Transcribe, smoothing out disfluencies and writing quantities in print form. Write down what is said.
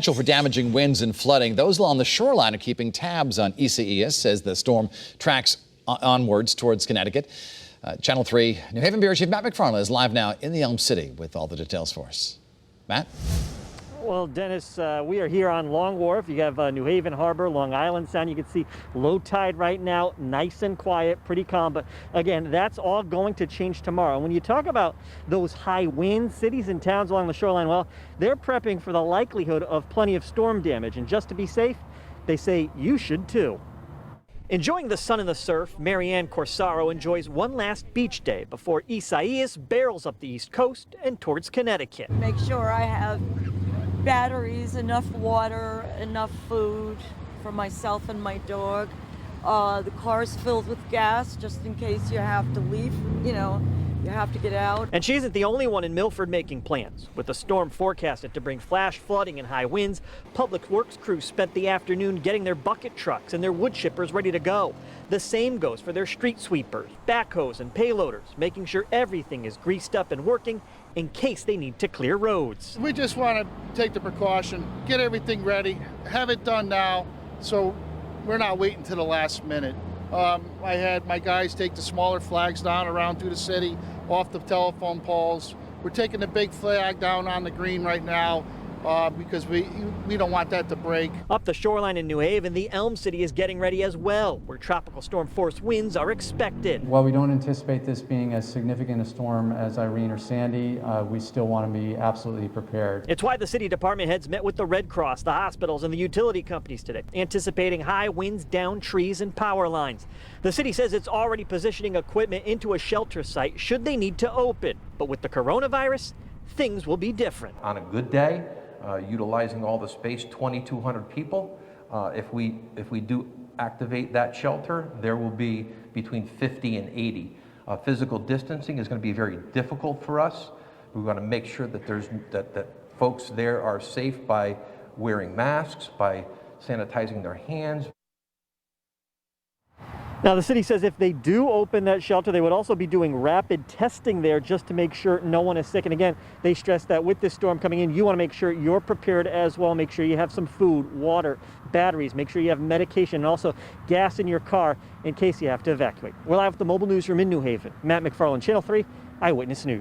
Potential for damaging winds and flooding. Those along the shoreline are keeping tabs on Isaias as the storm tracks onwards towards Connecticut. Channel 3 New Haven Bureau Chief Matt McFarland is live now in the Elm City with all the details for us. Matt? Well, Dennis, we are here on Long Wharf. You have New Haven Harbor, Long Island Sound. You can see low tide right now, nice and quiet, pretty calm. But again, that's all going to change tomorrow. When you talk about those high winds, cities and towns along the shoreline, well, they're prepping for the likelihood of plenty of storm damage. And just to be safe, they say you should too. Enjoying the sun and the surf, Marianne CORSARO enjoys one last beach day before Isaias barrels up the East Coast and towards Connecticut. Make sure I have batteries, enough water, enough food for myself and my dog. The car's filled with gas just in case you have to leave, you have to get out. And she isn't the only one in Milford making plans. With the storm forecasted to bring flash flooding and high winds, public works crews spent the afternoon getting their bucket trucks and their wood chippers ready to go. The same goes for their street sweepers, backhoes, and payloaders, making sure everything is greased up and working in case they need to clear roads. We just want to take the precaution, get everything ready, have it done now, so we're not waiting to the last minute. I had my guys take the smaller flags down around through the city, off the telephone poles. We're taking the big flag down on the green right now because we don't want that to break. Up the shoreline in New Haven, the Elm City is getting ready as well, where tropical storm force winds are expected. While we don't anticipate this being as significant a storm as Irene or Sandy, we still want to be absolutely prepared. It's why the city department heads met with the Red Cross, the hospitals, and the utility companies today, anticipating high winds down trees and power lines. The city says it's already positioning equipment into a shelter site should they need to open. But with the coronavirus, things will be different. On a good day, utilizing all the space, 2,200 people. If we do activate that shelter, there will be between 50 and 80. Physical distancing is going to be very difficult for us. We're going to make sure that that folks there are safe by wearing masks, by sanitizing their hands. Now, the city says if they do open that shelter, they would also be doing rapid testing there just to make sure no one is sick. And again, they stress that with this storm coming in, you want to make sure you're prepared as well. Make sure you have some food, water, batteries. Make sure you have medication and also gas in your car in case you have to evacuate. We're live at the mobile newsroom in New Haven. Matt McFarland, Channel 3 Eyewitness News.